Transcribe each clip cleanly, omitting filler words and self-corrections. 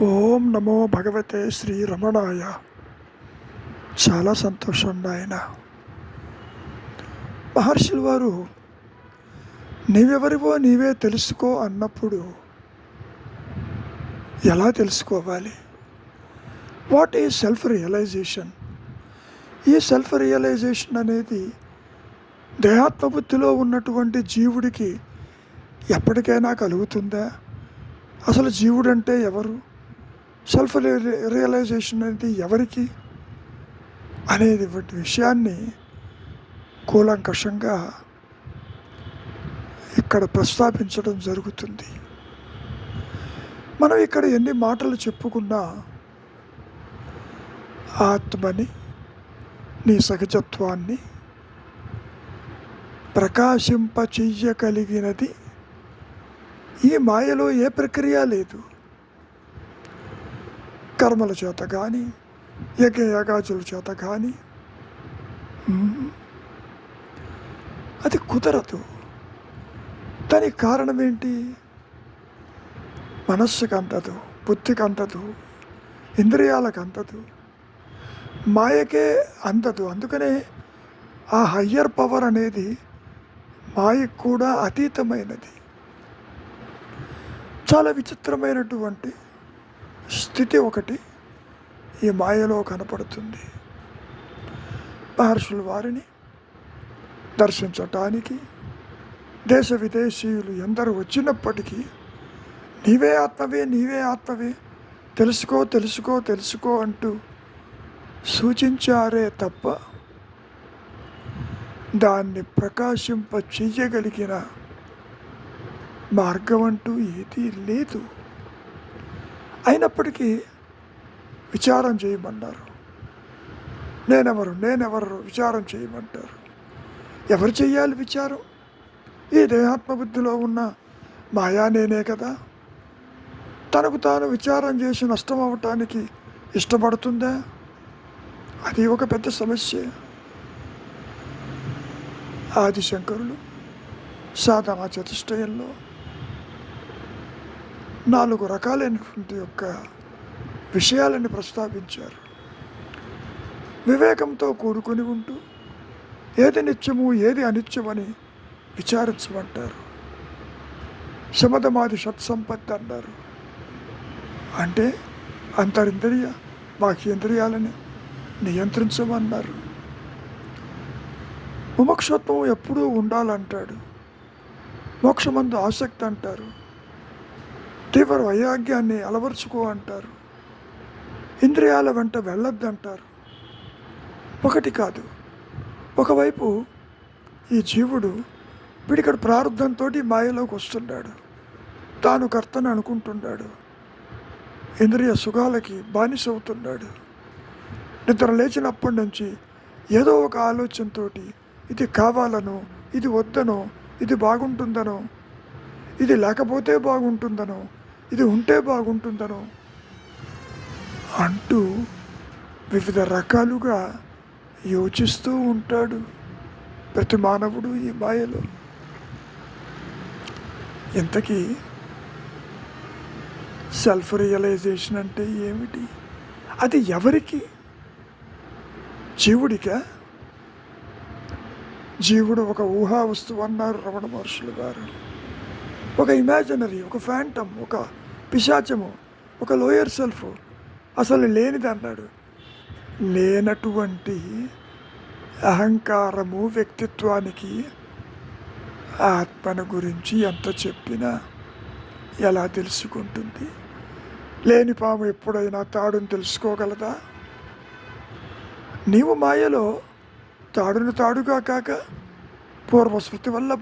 ఓం నమో భగవతే శ్రీ రమణాయ. చాలా సంతోషం నాయన. మహర్షుల వారు నీవెవరివో నీవే తెలుసుకో అన్నప్పుడు ఎలా తెలుసుకోవాలి? What is self realization? ఈ సెల్ఫ్ రియలైజేషన్ అనేది దేహాత్మబుద్ధిలో ఉన్నటువంటి జీవుడికి ఎప్పటికైనా కలుగుతుందా? అసలు జీవుడంటే ఎవరు? సెల్ఫ్ రియలైజేషన్ అనేది ఎవరికి అనేది విషయాన్ని కూలంకషంగా ఇక్కడ ప్రస్తావించడం జరుగుతుంది. మనం ఇక్కడ ఎన్ని మాటలు చెప్పుకున్నా ఆత్మని, నీ సహజత్వాన్ని ప్రకాశింపచెయ్యగలిగినది ఈ మాయలో ఏ ప్రక్రియ లేదు. కర్మల చేత కానీ, యజ్ఞయాగాదుల చేత కానీ అది కుదరదు. దానికి కారణం ఏంటి? మనస్సుకు అందదు, బుద్ధికి అందదు, ఇంద్రియాలకు అందదు, మాయకే అందదు. అందుకనే ఆ హయ్యర్ పవర్ అనేది మాయకు కూడా అతీతమైనది. చాలా విచిత్రమైనటువంటి స్థితి ఒకటి ఈ మాయలో కనపడుతుంది. మహర్షుల వారిని దర్శించటానికి దేశ విదేశీయులు ఎందరు వచ్చినప్పటికీ నీవే ఆత్మవే, నీవే ఆత్మవే, తెలుసుకో తెలుసుకో తెలుసుకో అంటూ సూచించారే తప్ప దాన్ని ప్రకాశింప చెయ్యగలిగిన మార్గం అంటూ ఏదీ లేదు. అయినప్పటికీ విచారం చేయమన్నారు. నేనెవరు విచారం చేయమంటారు. ఎవరు చెయ్యాలి విచారం? ఈ దేహాత్మబుద్ధిలో ఉన్న మాయా నేనే కదా. తనకు తాను విచారం చేసి నష్టం అవ్వటానికి ఇష్టపడుతుందా? అది ఒక పెద్ద సమస్య. ఆదిశంకరులు సాధనా చతుష్టయంలో 4 రకాలైనటువంటి యొక్క విషయాలని ప్రస్తావించారు. వివేకంతో కూడుకొని ఉంటూ ఏది నిత్యము ఏది అనిత్యమని విచారించమంటారు. శమధమాది షట్సంపత్తి అన్నారు. అంటే అంతరింద్రియ బాహ్యేంద్రియాలని నియంత్రించమన్నారు. ముముక్షత్వం ఎప్పుడూ ఉండాలంటాడు. మోక్షమందు ఆసక్తి అంటారు. తీవ్ర వైరాగ్యాన్ని అలవరుచుకో అంటారు. ఇంద్రియాల వెంట వెళ్ళొద్దంటారు. ఒకటి కాదు, ఒకవైపు ఈ జీవుడు పిడికడు ప్రారంధంతో మాయలోకి వస్తున్నాడు. తాను కర్తను అనుకుంటున్నాడు. ఇంద్రియ సుఖాలకి బానిస అవుతున్నాడు. నిద్ర లేచినప్పటి నుంచి ఏదో ఒక ఆలోచనతో ఇది కావాలనో, ఇది వద్దనో, ఇది బాగుంటుందనో, ఇది లేకపోతే బాగుంటుందనో, ఇది ఉంటే బాగుంటుందనో అంటూ వివిధ రకాలుగా యోచిస్తూ ఉంటాడు ప్రతి మానవుడు ఈ మాయలో. ఇంతకీ సెల్ఫ్ రియలైజేషన్ అంటే ఏమిటి? అది ఎవరికి? జీవుడికా? జీవుడు ఒక ఊహా వస్తువు అన్నారు రమణ మహర్షులు గారు. ఒక ఇమాజినరీ, ఒక ఫ్యాంటమ్, ఒక పిశాచము, ఒక లోయర్ సెల్ఫ్, అసలు లేనిది అన్నాడు. లేనటువంటి అహంకారము వ్యక్తిత్వానికి ఆత్మను గురించి ఎంత చెప్పినా ఎలా తెలుసుకుంటుంది? లేని పాము ఎప్పుడైనా తాడును తెలుసుకోగలదా? నీవు మాయలో తాడును తాడుగా కాక పూర్వస్మృతి వల్ల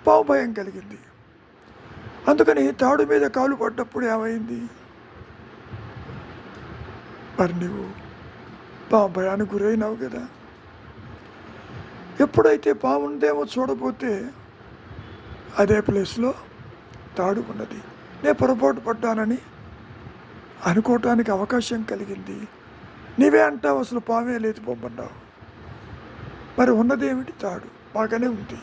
పావు భయం కలిగింది. అందుకని తాడు మీద కాలు పడ్డప్పుడు ఏమైంది? మరి నువ్వు పాము భయానికి గురైనావు కదా. ఎప్పుడైతే పాము ఉందేమో చూడబోతే అదే ప్లేస్లో తాడు ఉన్నది. నేను పొరపాటు పడ్డానని అనుకోవటానికి అవకాశం కలిగింది. నీవే అంటావు అసలు పామే లేదు పొమ్మన్నావు. మరి ఉన్నదేమిటి? తాడు బాగానే ఉంది.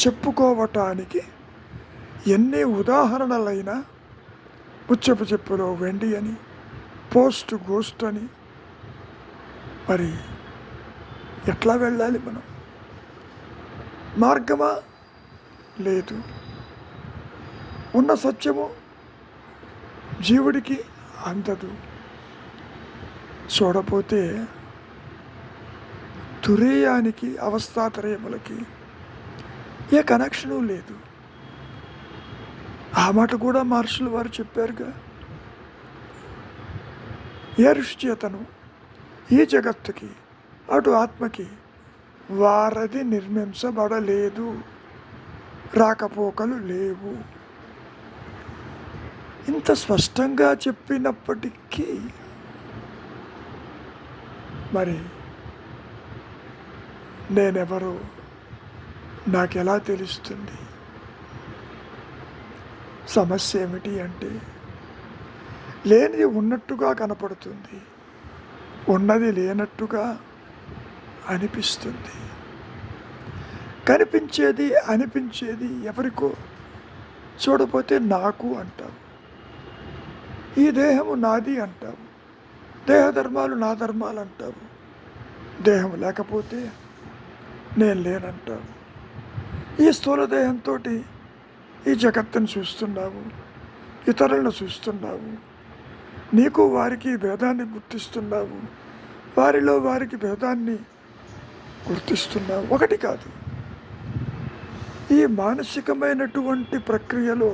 చెప్పుకోవటానికి ఎన్ని ఉదాహరణలైనా ముచ్చపు చెప్పులో వెండి అని, పోస్ట్ గోస్ట్ అని. మరి ఎట్లా వెళ్ళాలి మనం? మార్గమా? లేదు. ఉన్న సత్యము జీవుడికి అందదు. చూడపోతే తురీయానికి అవస్థాత్రయములకి ఏ కనెక్షను లేదు. ఆ మాట కూడా మహర్షులు వారు చెప్పారుగా. ఏ ఋషి చేతను ఈ జగత్తుకి అటు ఆత్మకి వారధి నిర్మించబడలేదు, రాకపోకలు లేవు. ఇంత స్పష్టంగా చెప్పినప్పటికీ మరి నేనెవరో నాకెలా తెలుస్తుంది? సమస్య ఏమిటి అంటే, లేనిది ఉన్నట్టుగా కనపడుతుంది, ఉన్నది లేనట్టుగా అనిపిస్తుంది. కనిపించేది అనిపించేది ఎవరికో, చూడపోతే నాకు అంటావు. ఈ దేహము నాది అంటావు, దేహధర్మాలు నా ధర్మాలు అంటావు. దేహం లేకపోతే నేను లేనంటావు. ఈ స్థూల దేహంతో ఈ జగత్తును చూస్తున్నావు, ఇతరులను చూస్తున్నావు. నీకు వారికి భేదాన్ని గుర్తిస్తున్నావు, వారిలో వారికి భేదాన్ని గుర్తిస్తున్నావు. ఒకటి కాదు, ఈ మానసికమైనటువంటి ప్రక్రియలో,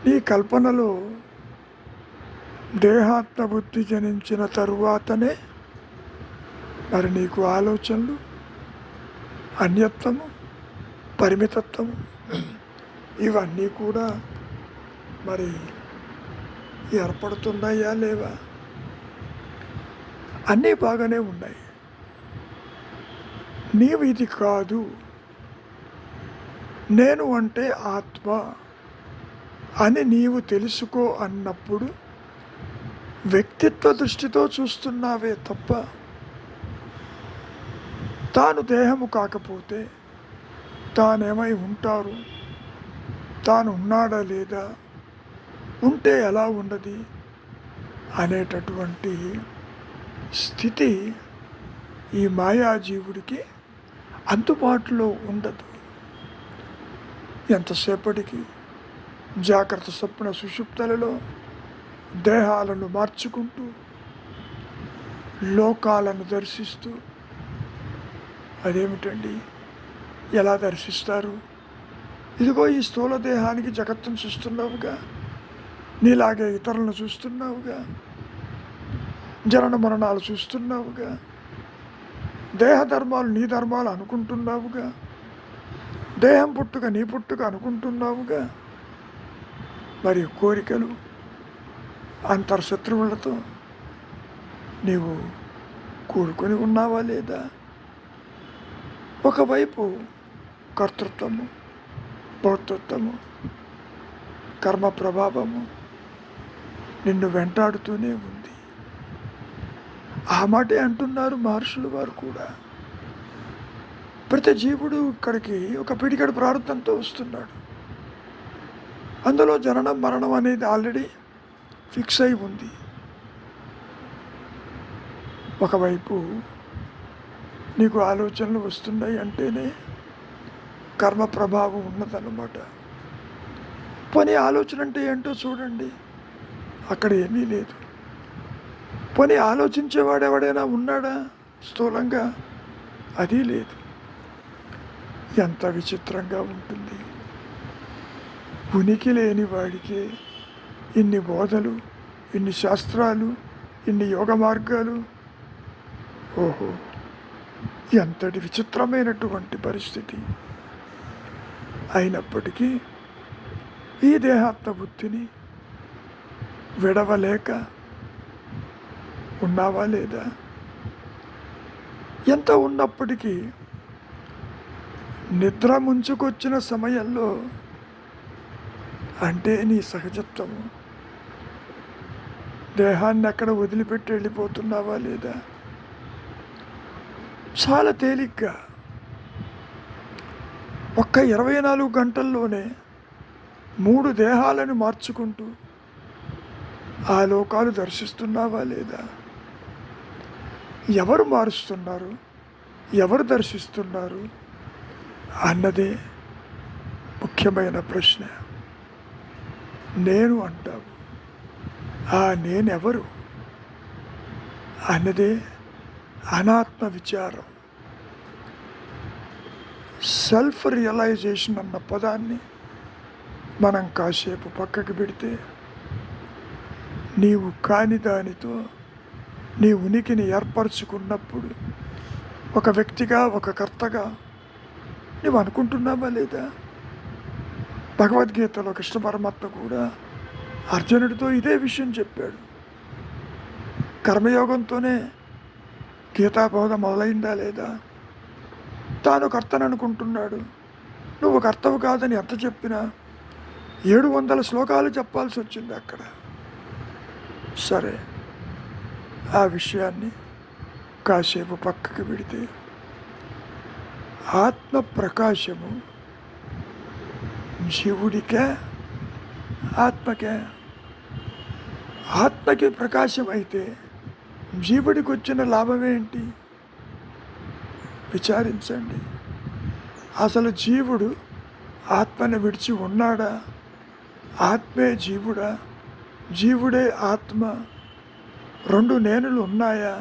నీ కల్పనలో దేహాత్మ బుద్ధి జనించిన తరువాతనే మరి నీకు ఆలోచనలు, అన్యత్వము, పరిమితత్వము ఇవన్నీ కూడా మరి ఏర్పడుతున్నాయా లేవా? అన్నీ బాగానే ఉన్నాయి. నీవు ఇది కాదు, నేను అంటే ఆత్మ అని నీవు తెలుసుకో అన్నప్పుడు వ్యక్తిత్వ దృష్టితో చూస్తున్నావే తప్ప, తాను దేహము కాకపోతే తానేమై ఉంటారు, తాను ఉన్నాడా లేదా, ఉంటే ఎలా ఉన్నది అనేటటువంటి స్థితి ఈ మాయాజీవుడికి అందుబాటులో ఉండదు. ఎంతసేపటికి జాగ్రత్త స్వప్న సుషుప్తలలో దేహాలను మార్చుకుంటూ, లోకాలను దర్శిస్తూ. అదేమిటండి, ఎలా దర్శిస్తారు? ఇదిగో ఈ స్థూల దేహానికి జగత్తును చూస్తున్నావుగా, నీలాగే ఇతరులను చూస్తున్నావుగా, జనన మరణాలు చూస్తున్నావుగా, దేహధర్మాలు నీ ధర్మాలు అనుకుంటున్నావుగా, దేహం పుట్టుక నీ పుట్టుక అనుకుంటున్నావుగా. మరి కోరికలు, అంతర్శత్రువులతో నీవు కూడుకొని ఉన్నావా లేదా? ఒకవైపు కర్తృత్వము, భోక్తృత్వము, కర్మ ప్రభావము నిన్ను వెంటాడుతూనే ఉంది. ఆ మాటే అంటున్నారు మహర్షులు వారు కూడా. ప్రతి జీవుడు ఇక్కడికి ఒక పిడికడు ప్రారంభంతో వస్తున్నాడు. అందులో జననం మరణం అనేది ఆల్రెడీ ఫిక్స్ అయి ఉంది. ఒకవైపు నీకు ఆలోచనలు వస్తున్నాయి అంటేనే కర్మ ప్రభావం ఉన్నదన్నమాట. పోనీ ఆలోచన అంటే ఏంటో చూడండి, అక్కడ ఏమీ లేదు. పోనీ ఆలోచించేవాడు ఎవడైనా ఉన్నాడా స్థూలంగా? అది లేదు. ఎంత విచిత్రంగా ఉంటుంది. ఉనికి లేని వాడికే ఇన్ని బోధలు, ఇన్ని శాస్త్రాలు, ఇన్ని యోగ మార్గాలు. ఓహో, ఎంతటి విచిత్రమైనటువంటి పరిస్థితి. అయినప్పటికీ ఈ దేహాత్మ బుద్ధిని విడవలేక ఉన్నావా లేదా? ఎంత ఉన్నప్పటికీ నిద్ర ముంచుకొచ్చిన సమయంలో, అంటే నీ సహజత్వము, దేహాన్ని అక్కడ వదిలిపెట్టి వెళ్ళిపోతున్నావా లేదా? చాలా తేలిగ్గా ఒక్క 24 గంటల్లోనే 3 దేహాలను మార్చుకుంటూ ఆ లోకాలు దర్శిస్తున్నావా లేదా? ఎవరు మారుస్తున్నారు, ఎవరు దర్శిస్తున్నారు అన్నదే ముఖ్యమైన ప్రశ్న. నేను అంటావు, ఆ నేనెవరు అన్నదే అనాత్మ విచారం. సెల్ఫ్ రియలైజేషన్ అన్న పదాన్ని మనం కాసేపు పక్కకు పెడితే, నీవు కాని దానితో నీ ఉనికిని ఏర్పరచుకున్నప్పుడు ఒక వ్యక్తిగా, ఒక కర్తగా నువ్వు అనుకుంటున్నావా లేదా? భగవద్గీతలో కృష్ణ పరమాత్మ కూడా అర్జునుడితో ఇదే విషయం చెప్పాడు. కర్మయోగంతోనే గీతాబోధ మొదలైందా లేదా? తాను కర్తను అనుకుంటున్నాడు. నువ్వు కర్తవు కాదని ఎంత చెప్పినా 700 శ్లోకాలు చెప్పాల్సి వచ్చింది అక్కడ. సరే, ఆ విషయాన్ని కాసేపు పక్కకు పెడితే, ఆత్మ ప్రకాశము జీవుడికే, ఆత్మకే. ఆత్మకి ప్రకాశం అయితే జీవుడికి వచ్చిన లాభం ఏంటి? విచారించండి. అసలు జీవుడు ఆత్మను విడిచి ఉన్నాడా? ఆత్మే జీవుడా? జీవుడే ఆత్మ? 2 నేనులు ఉన్నాయా?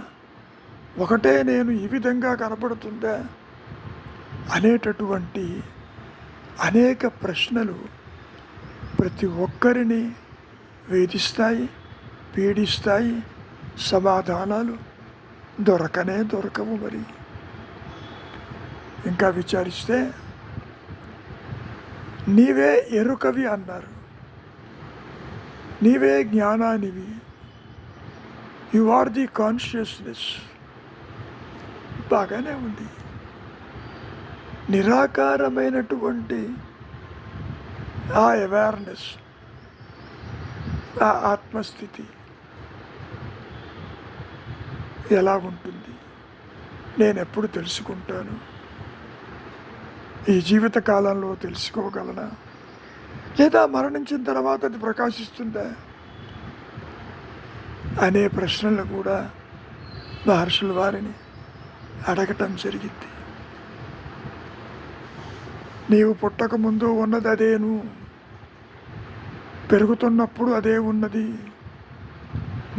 ఒకటే నేను ఈ విధంగా కనపడుతుందా అనేటటువంటి అనేక ప్రశ్నలు ప్రతి ఒక్కరిని వేధిస్తాయి, పీడిస్తాయి. సమాధానాలు దొరకవు. మరి ఇంకా విచారిస్తే, నీవే ఎరుకవి అన్నారు, నీవే జ్ఞానానివి, యు ఆర్ ది కాన్షియస్నెస్. బాగానే ఉంది. నిరాకారమైనటువంటి ఆ అవేర్నెస్, ఆ ఆత్మస్థితి ఎలా ఉంటుంది? నేను ఎప్పుడు తెలుసుకుంటాను? ఈ జీవిత కాలంలో తెలుసుకోగలనా? లేదా మరణించిన తర్వాత అది ప్రకాశిస్తుందా అనే ప్రశ్నలు కూడా మహర్షుల వారిని అడగటం జరిగింది. నీవు పుట్టకముందు ఉన్నది అదేను, పెరుగుతున్నప్పుడు అదే ఉన్నది.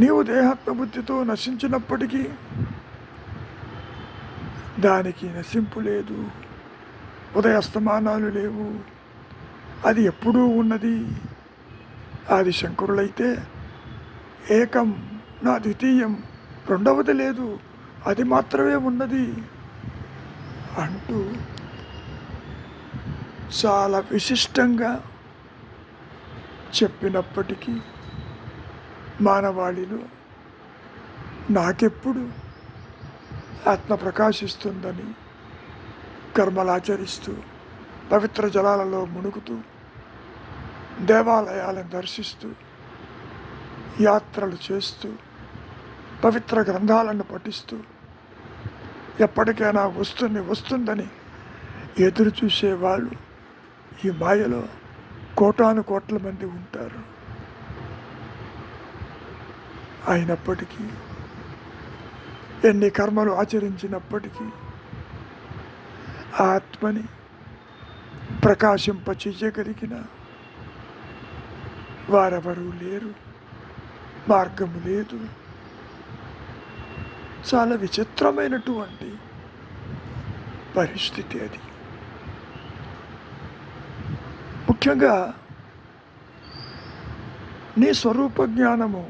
నీవు దేహాత్మ బుద్ధితో నశించినప్పటికీ దానికి నశింపు లేదు, ఉదయాస్తమానాలు లేవు, అది ఎప్పుడూ ఉన్నది. ఆది శంకరులైతే ఏకం నా ద్వితీయం, రెండవది లేదు, అది మాత్రమే ఉన్నది అంటూ చాలా విశిష్టంగా చెప్పినప్పటికీ మానవాళిలో నాకెప్పుడు ఆత్మ ప్రకాశిస్తుందని కర్మలాచరిస్తూ, పవిత్ర జలాలలో మునుగుతూ, దేవాలయాలను దర్శిస్తూ, యాత్రలు చేస్తూ, పవిత్ర గ్రంథాలను పఠిస్తూ, ఎప్పటికైనా వస్తుందని ఎదురు చూసేవాళ్ళు ఈ మాయలో కోటాను కోట్ల మంది ఉంటారు. అయినప్పటికీ, ఎన్ని కర్మలు ఆచరించినప్పటికీ ఆత్మని ప్రకాశింపచేయగలిగిన వారెవరూ లేరు, మార్గము లేదు. చాలా విచిత్రమైనటువంటి పరిస్థితి అది. ముఖ్యంగా నీ స్వరూప జ్ఞానము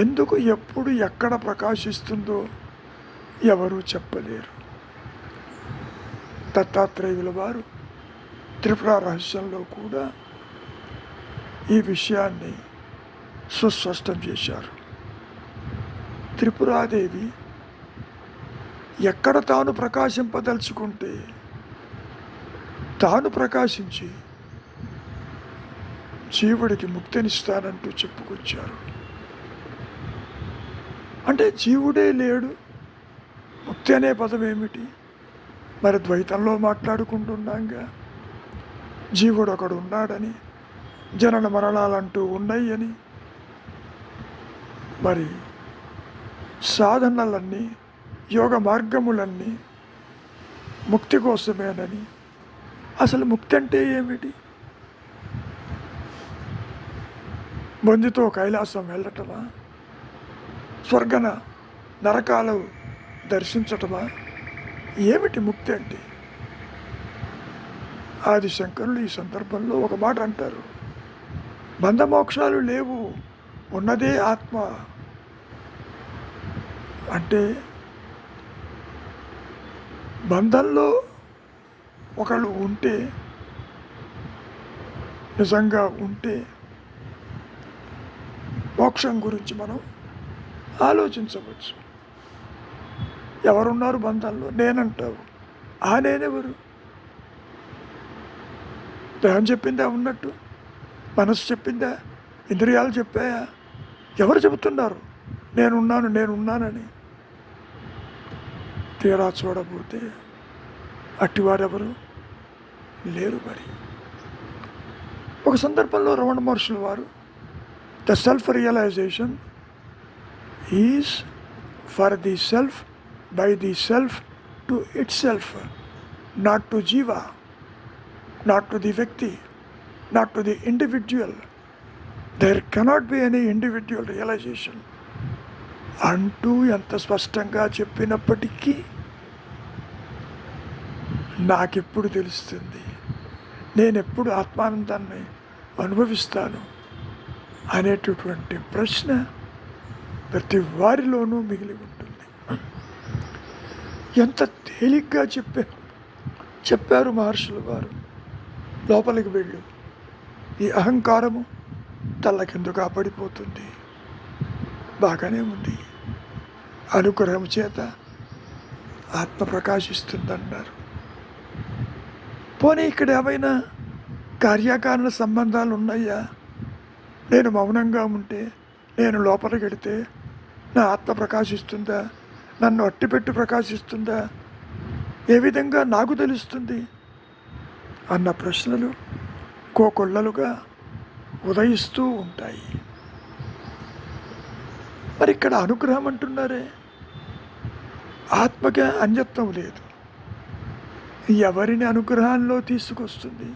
ఎందుకు, ఎప్పుడు, ఎక్కడ ప్రకాశిస్తుందో ఎవరూ చెప్పలేరు. దత్తాత్రేయుల వారు త్రిపుర రహస్యంలో కూడా ఈ విషయాన్ని సుస్పష్టం చేశారు. త్రిపురాదేవి ఎక్కడ తాను ప్రకాశింపదలుచుకుంటే తాను ప్రకాశించి జీవుడికి ముక్తినిస్తానంటూ చెప్పుకొచ్చారు. అంటే జీవుడే లేడు, ముక్తి అనే పదం ఏమిటి? మరి ద్వైతంలో మాట్లాడుకుంటున్నాంగా, జీవుడు ఒకడు ఉన్నాడని, జనన మరణాలంటూ ఉన్నాయని, మరి సాధనలన్నీ, యోగ మార్గములన్నీ ముక్తి కోసమేనని. అసలు ముక్తి అంటే ఏమిటి? బొందితో కైలాసం వెళ్ళటమా? స్వర్గన నరకాలు దర్శించటమా? ఏమిటి ముక్తి అంటే? ఆదిశంకరులు ఈ సందర్భంలో ఒక మాట అంటారు, బంధమోక్షాలు లేవు, ఉన్నదే ఆత్మ. అంటే బంధంలో ఒకళ్ళు ఉంటే, నిజంగా ఉంటే మోక్షం గురించి మనం ఆలోచించవచ్చు. ఎవరున్నారు బంధంలో? నేనంటావు. ఆ నేనెవరు? దేహం చెప్పిందా ఉన్నట్టు? మనసు చెప్పిందా? ఇంద్రియాలు చెప్పాయా? ఎవరు చెబుతున్నారు నేనున్నానని? తీరా చూడబోతే అట్టివారెవరు లేరు. మరి ఒక సందర్భంలో రమణ మహర్షుల వారు, the self realization is for the self, by the self, to itself, not to jiva, not to the vyakti, not to the individual. There cannot be any individual realization అంటూ ఎంత స్పష్టంగా చెప్పినప్పటికీ నాకెప్పుడు తెలుస్తుంది, నేనెప్పుడు ఆత్మానందాన్ని అనుభవిస్తాను అనేటటువంటి ప్రశ్న ప్రతి వారిలోనూ మిగిలి ఉంటుంది. ఎంత తేలిగ్గా చెప్పారు మహర్షులు వారు. లోపలికి వెళ్ళు, ఈ అహంకారము తల్లకిందుగా పడిపోతుంది. బాగానే ఉంది, అనుగ్రహం చేత ఆత్మ ప్రకాశిస్తుందన్నారు. పోనీ ఇక్కడ ఏమైనా కార్యకారణ సంబంధాలు ఉన్నాయా? నేను మౌనంగా ఉంటే, నేను లోపలికి వెళితే నా ఆత్మ ప్రకాశిస్తుందా? నన్ను అట్టిపెట్టి ప్రకాశిస్తుందా? ఏ విధంగా నాకు తెలుస్తుంది అన్న ప్రశ్నలు కోకొల్లలుగా ఉదయిస్తూ ఉంటాయి. మరి ఇక్కడ అనుగ్రహం అంటున్నారే, ఆత్మకే అన్యత్వం లేదు. ఎవరిని అనుగ్రహంలో తీసుకొస్తుంది?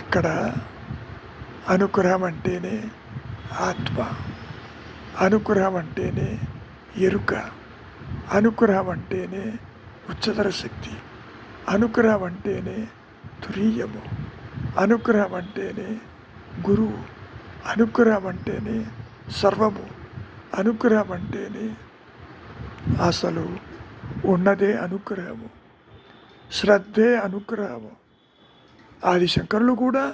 ఇక్కడ అనుగ్రహం అంటేనే ఆత్మ, అనుగ్రహం అంటేనే ఎరుక, అనుగ్రహం అంటేనే ఉచ్చతర శక్తి, అనుగ్రహం అంటేనే తురీయము, అనుగ్రహం అంటేనే గురువు, అనుగ్రహం అంటేనే సర్వము, అనుగ్రహం అంటేనే అసలు ఉన్నదే అనుగ్రహము, శ్రద్ధే అనుగ్రహము. ఆదిశంకరులు కూడా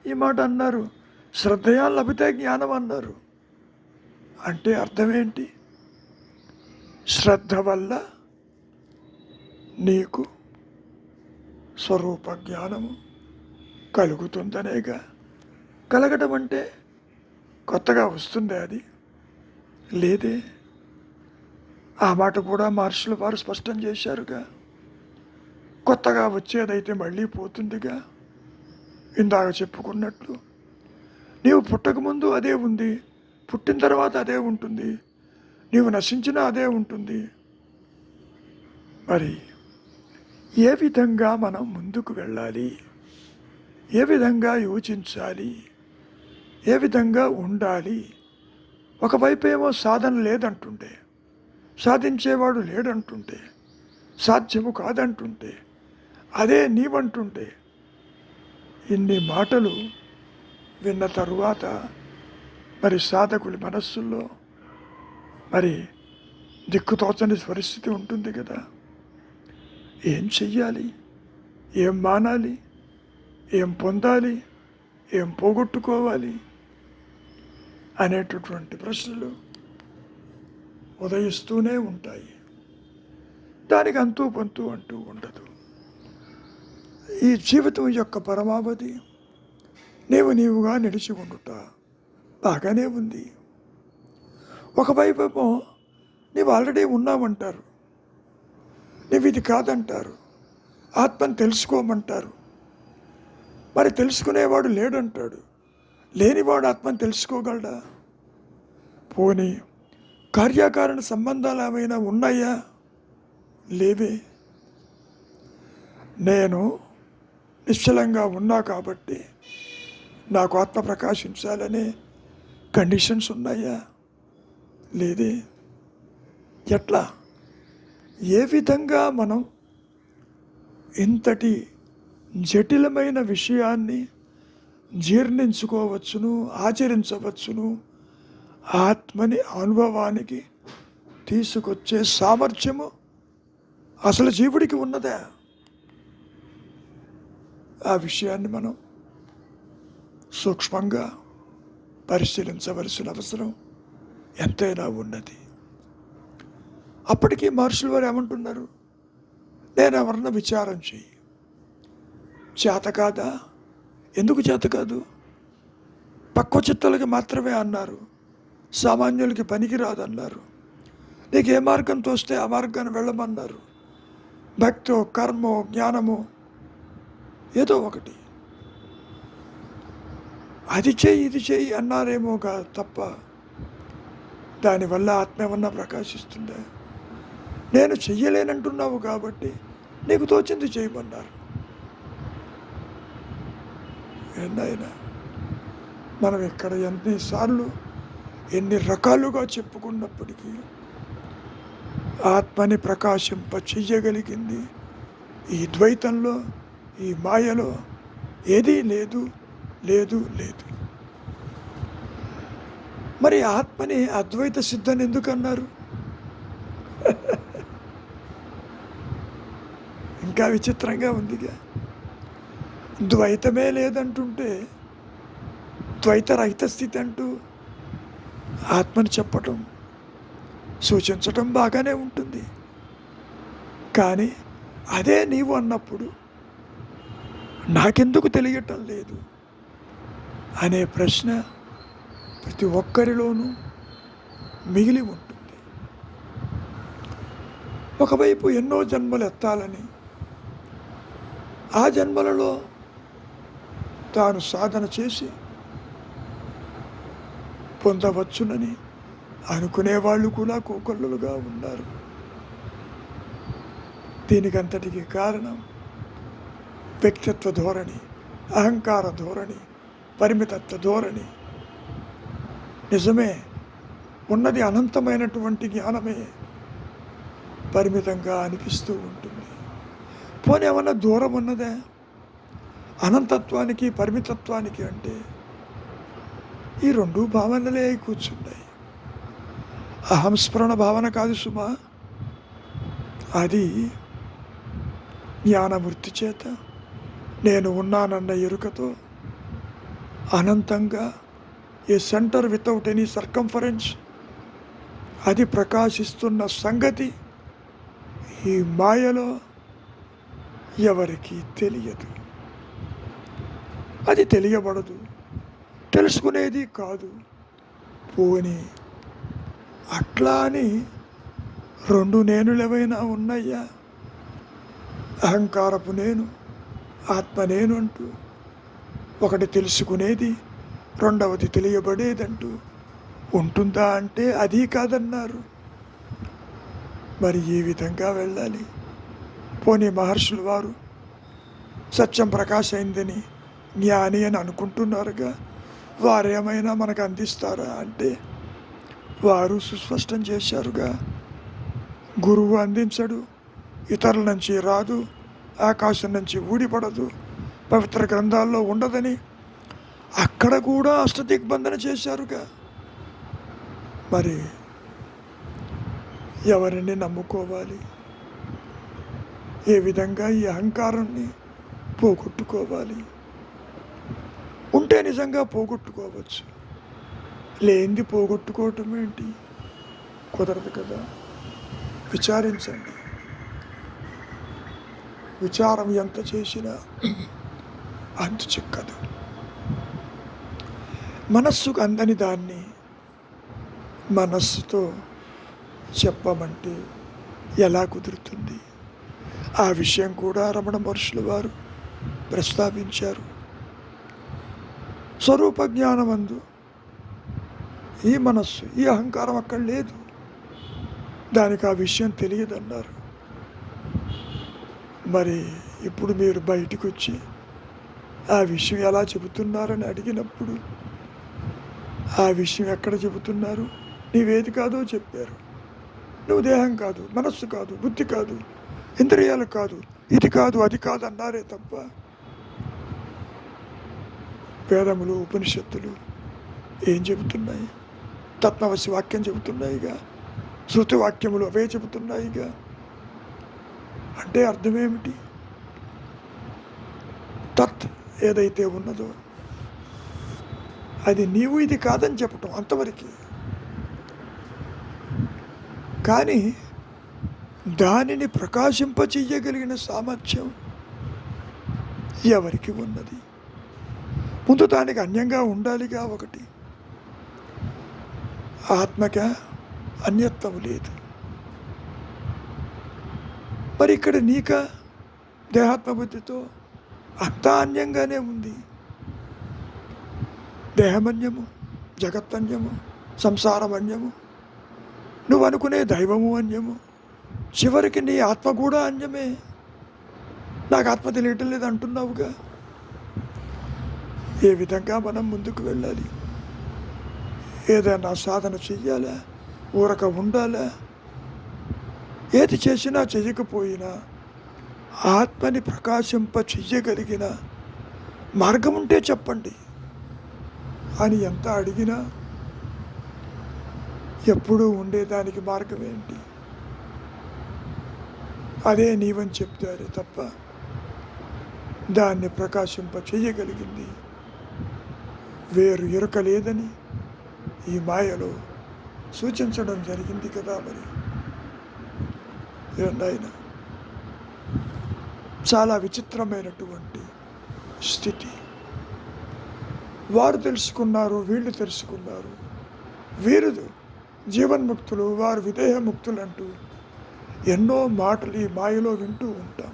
ఈ మాట అన్నారు, శ్రద్ధయా లభితే జ్ఞానం అన్నారు. అంటే అర్థమేంటి? శ్రద్ధ వల్ల నీకు స్వరూప జ్ఞానము కలుగుతుందనేగా. కలగటం అంటే కొత్తగా వస్తుంది అది లేదే. ఆ మాట కూడా మహర్షులు వారు స్పష్టం చేశారుగా. కొత్తగా వచ్చేదైతే మళ్ళీ పోతుందిగా. ఇందాక చెప్పుకున్నట్లు నీవు పుట్టకముందు అదే ఉంది, పుట్టిన తర్వాత అదే ఉంటుంది, నీవు నశించినా అదే ఉంటుంది. మరి ఏ విధంగా మనం ముందుకు వెళ్ళాలి, ఏ విధంగా యోచించాలి, ఏ విధంగా ఉండాలి? ఒకవైపు ఏమో సాధన లేదంటుంటే, సాధించేవాడు లేడంటుంటే, సాధ్యము కాదంటుంటే, అదే నీవంటుంటే, ఇన్ని మాటలు విన్న తరువాత మరి సాధకుడి మనస్సుల్లో మరి దిక్కుతోచని పరిస్థితి ఉంటుంది కదా. ఏం చెయ్యాలి, ఏం మానాలి, ఏం పొందాలి, ఏం పోగొట్టుకోవాలి అనేటటువంటి ప్రశ్నలు ఉదయిస్తూనే ఉంటాయి. దానికి అంతూ పొంతూ అంటూ ఉండదు. ఈ జీవితం యొక్క పరమావధి నీవుగా నిలిచి ఉండుట బాగానే ఉంది. ఒకవైపు నీవు ఆల్రెడీ ఉన్నామంటారు, నీవు ఇది కాదంటారు, ఆత్మను తెలుసుకోమంటారు. మరి తెలుసుకునేవాడు లేడంటాడు. లేనివాడు ఆత్మని తెలుసుకోగలడా? పోనీ కార్యకారణ సంబంధాలు ఏమైనా ఉన్నాయా? లేవే. నేను నిశ్చలంగా ఉన్నా కాబట్టి నాకు ఆత్మ ప్రకాశించాలనే కండిషన్స్ ఉన్నాయా? లేదే. ఎట్లా, ఏ విధంగా మనం ఇంతటి జటిలమైన విషయాన్ని జీర్ణించుకోవచ్చును, ఆచరించవచ్చును, ఆత్మని అనుభవానికి తీసుకొచ్చే సామర్థ్యము అసలు జీవుడికి ఉన్నదా? ఆ విషయాన్ని మనం సూక్ష్మంగా పరిశీలించవలసిన అవసరం ఎంతైనా ఉన్నది. అప్పటికీ మహర్షుల వారు ఏమంటున్నారు? నేను ఎవరన్నా విచారం చెయ్యి. చేత కాదా? ఎందుకు చేత కాదు? పక్వ చిత్తులకి మాత్రమే అన్నారు, సామాన్యులకి పనికి రాదన్నారు. నీకు ఏ మార్గం తోస్తే ఆ మార్గాన్ని వెళ్ళమన్నారు. భక్తో, కర్మో, జ్ఞానమో ఏదో ఒకటి, అది చెయ్యి ఇది చెయ్యి అన్నారేమో తప్ప దానివల్ల ఆత్మ ఏమన్నా ప్రకాశిస్తుందా? నేను చెయ్యలేనంటున్నావు కాబట్టి నీకు తోచింది చేయమన్నారు. ఏంటైనా మనం ఇక్కడ ఎన్నిసార్లు ఎన్ని రకాలుగా చెప్పుకున్నప్పటికీ ఆత్మని ప్రకాశింప చెయ్యగలిగింది ఈ ద్వైతంలో, ఈ మాయలో ఏదీ లేదు, లేదు, లేదు. మరి ఆత్మని అద్వైత సిద్ధని ఎందుకన్నారు? ఇంకా విచిత్రంగా ఉందిగా. ద్వైతమే లేదంటుంటే ద్వైత రహిత స్థితి అంటూ ఆత్మని చెప్పటం, సూచించటం బాగానే ఉంటుంది. కానీ అదే నీవు అన్నప్పుడు నాకెందుకు తెలియటం లేదు అనే ప్రశ్న ప్రతి ఒక్కరిలోనూ మిగిలి ఉంటుంది. ఒకవైపు ఎన్నో జన్మలు ఎత్తాలని, ఆ జన్మలలో తాను సాధన చేసి పొందవచ్చునని అనుకునేవాళ్ళు కూడా కోకొల్లుగా ఉన్నారు. దీనికంతటికి కారణం వ్యక్తిత్వ ధోరణి, అహంకార ధోరణి, పరిమితత్వ ధోరణి. నిజమే, ఉన్నది అనంతమైనటువంటి జ్ఞానమే పరిమితంగా అనిపిస్తూ ఉంటుంది. పోనీ ఏమన్నా దూరం ఉన్నదే అనంతత్వానికి, పరిమితత్వానికి? అంటే ఈ రెండు భావనలే కూర్చున్నాయి. అహంస్మరణ భావన కాదు సుమా, అది జ్ఞానవృత్తి చేత నేను ఉన్నానన్న ఎరుకతో అనంతంగా ఏ సెంటర్ వితౌట్ ఎనీ సర్కంఫరెన్స్ అది ప్రకాశిస్తున్న సంగతి ఈ మాయలో ఎవరికీ తెలియదు. అది తెలియబడదు, తెలుసుకునేది కాదు. పోనీ అట్లా అని రెండు నేనులెవైనా ఉన్నాయా? అహంకారపు నేను, ఆత్మ నేను అంటూ ఒకటి తెలుసుకునేది, రెండవది తెలియబడేదంటూ ఉంటుందా? అంటే అది కాదన్నారు. మరి ఈ విధంగా వెళ్ళాలి. పోనీ మహర్షులు వారు సత్యం ప్రకాశమైందని, జ్ఞాని అని అనుకుంటున్నారుగా, వారేమైనా మనకు అందిస్తారా? అంటే వారు సుస్పష్టం చేశారుగా, గురువు అందించడు, ఇతరుల నుంచి రాదు, ఆకాశం నుంచి ఊడిపడదు, పవిత్ర గ్రంథాల్లో ఉండదని అక్కడ కూడా అష్టదిగ్బంధన చేశారుగా. మరి ఎవరిని నమ్ముకోవాలి? ఏ విధంగా ఈ అహంకారాన్ని పోగొట్టుకోవాలి? ఉంటే నిజంగా పోగొట్టుకోవచ్చు, లేనిది పోగొట్టుకోవటం ఏంటి? కుదరదు కదా. విచారించండి. విచారం ఎంత చేసినా అంతు చిక్కదు. మనస్సుకు అందని దాన్ని మనస్సుతో చెప్పమంటే ఎలా కుదురుతుంది? ఆ విషయం కూడా రమణ మహర్షుల వారు ప్రస్తావించారు. స్వరూప జ్ఞానమందు ఈ మనస్సు, ఈ అహంకారం అక్కడ లేదు. దానికి ఆ విషయం తెలియదన్నారు. మరి ఇప్పుడు మీరు బయటికి వచ్చి ఆ విషయం ఎలా చెబుతున్నారని అడిగినప్పుడు ఆ విషయం ఎక్కడ చెబుతున్నారు? నీవేది కాదో చెప్పారు. నువ్వు దేహం కాదు, మనస్సు కాదు, బుద్ధి కాదు, ఇంద్రియాలు కాదు, ఇది కాదు, అది కాదు అన్నారే తప్ప వేదములు, ఉపనిషత్తులు ఏం చెబుతున్నాయి? తత్వవశి వాక్యం చెబుతున్నాయిగా, శృతి వాక్యములు అవే చెబుతున్నాయిగా. అంటే అర్థమేమిటి? తత్ ఏదైతే ఉన్నదో అది నీవు ఇది కాదని చెప్పటం అంతవరకు. కానీ దానిని ప్రకాశింపచేయగలిగిన సామర్థ్యం ఎవరికి ఉన్నది? ముందు దానికి అన్యంగా ఉండాలిగా ఒకటి. ఆత్మక అన్యత్వం లేదు. మరి ఇక్కడ నీక దేహాత్మబుద్ధితో అంతా అన్యంగానే ఉంది. దేహమన్యము, జగత్తన్యము, సంసారం అన్యము, నువ్వు అనుకునే దైవము అన్యము, చివరికి నీ ఆత్మ కూడా అన్యమే. నాకు ఆత్మ తెలియటం లేదు అంటున్నావుగా. ఏ విధంగా మనం ముందుకు వెళ్ళాలి? ఏదైనా సాధన చెయ్యాలా? ఊరక ఉండాలా? ఏది చేసినా చెయ్యకపోయినా ఆత్మని ప్రకాశింప చెయ్యగలిగిన మార్గం ఉంటే చెప్పండి అని ఎంత అడిగినా ఎప్పుడూ ఉండేదానికి మార్గం ఏంటి? అదే నీవని చెప్తారే తప్ప దాన్ని ప్రకాశింప చెయ్యగలిగింది వేరు ఎరుక లేదని ఈ మాయలో సూచించడం జరిగింది కదా. మరి ఆయన చాలా విచిత్రమైనటువంటి స్థితి. వారు తెలుసుకున్నారు, వీళ్ళు తెలుసుకున్నారు. వీరు జీవన్ముక్తులు, వారు విదేహముక్తులు అంటూ ఎన్నో మాటలు ఈ మాయలో వింటూ ఉంటాం.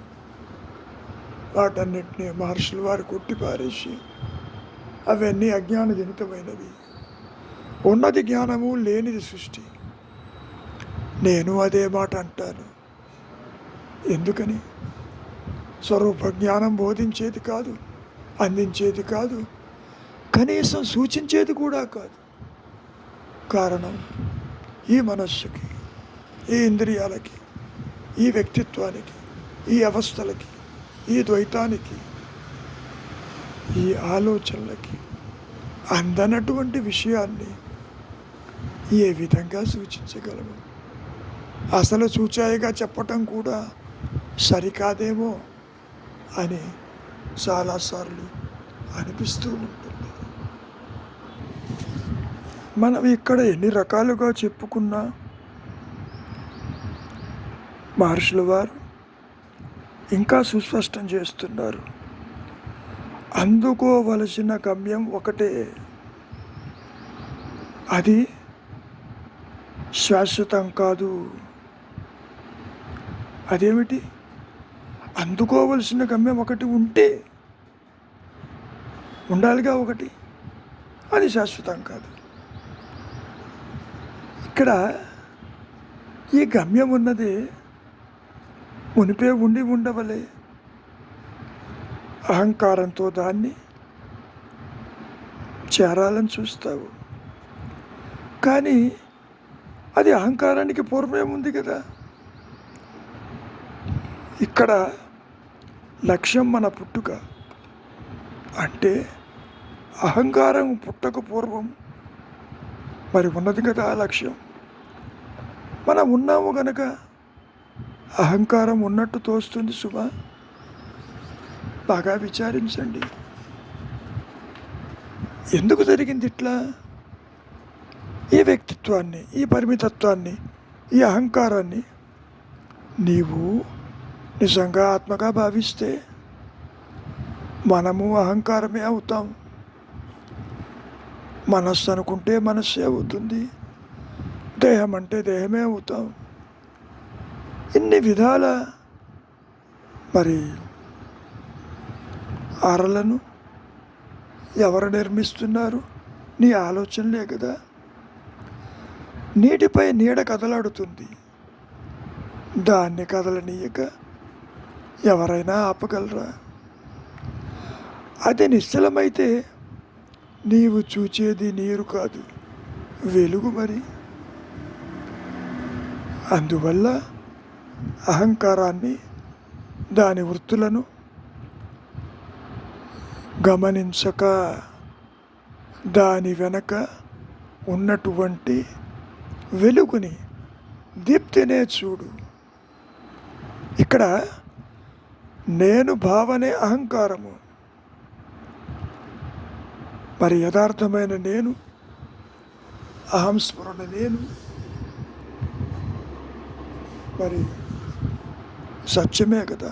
వాటన్నిటినీ మహర్షులు వారు కొట్టిపారేసి అవన్నీ అజ్ఞానజనితమైనవి, ఉన్నది జ్ఞానము, లేనిది సృష్టి. నేను అదే మాట అంటాను. ఎందుకని? స్వరూప జ్ఞానం బోధించేది కాదు, అందించేది కాదు, కనీసం సూచించేది కూడా కాదు. కారణం ఈ మనస్సుకి, ఈ ఇంద్రియాలకి, ఈ వ్యక్తిత్వానికి, ఈ అవస్థలకి, ఈ ద్వైతానికి, ఈ ఆలోచనలకి అందనటువంటి విషయాన్ని ఏ విధంగా సూచించగలము? అసలు సూచాయిగా చెప్పటం కూడా సరికాదేమో అని చాలాసార్లు అనిపిస్తూ ఉంటుంది. మనం ఇక్కడ ఎన్ని రకాలుగా చెప్పుకున్నా మహర్షుల వారు ఇంకా సుస్పష్టం చేస్తున్నారు. అందుకోవలసిన గమ్యం ఒకటే, అది శాశ్వతం కాదు. అదేమిటి? అందుకోవలసిన గమ్యం ఒకటి ఉంటే ఉండాలిగా ఒకటి, అది శాశ్వతం కాదు. ఇక్కడ ఈ గమ్యం ఉన్నది మునిపే ఉండి ఉండవలే. అహంకారంతో దాన్ని చేరాలని చూస్తావు, కానీ అది అహంకారానికి పూర్వమే ఉంది కదా. ఇక్కడ లక్ష్యం మన పుట్టుక అంటే అహంకారం పుట్టక పూర్వం మరి ఉన్నది కదా ఆ లక్ష్యం. మనం ఉన్నాము గనక అహంకారం ఉన్నట్టు తోస్తుంది సుమా. బాగా విచారించండి, ఎందుకు జరిగింది ఇట్లా? ఈ వ్యక్తిత్వాన్ని, ఈ పరిమితత్వాన్ని, ఈ అహంకారాన్ని నీవు నిజంగా ఆత్మగా భావిస్తే మనము అహంకారమే అవుతాం. మనస్సు అనుకుంటే మనస్సే అవుతుంది, దేహం అంటే దేహమే అవుతాం. ఇన్ని విధాల మరి అరలను ఎవరు నిర్మిస్తున్నారు? నీ ఆలోచనలే కదా. నీటిపై నీడ కదలాడుతుంది, దాన్ని కదలనీయక ఎవరైనా ఆపగలరా? అది నిశ్చలమైతే నీవు చూచేది నీరు కాదు, వెలుగు. మరి అందువల్ల అహంకారాన్ని, దాని వృత్తులను గమనించక దాని వెనక ఉన్నటువంటి వెలుగుని, దీప్తినే చూడు. ఇక్కడ నేను భావనే అహంకారము. మరి యథార్థమైన నేను, అహంస్మరణ నేను, మరి సత్యమే కదా.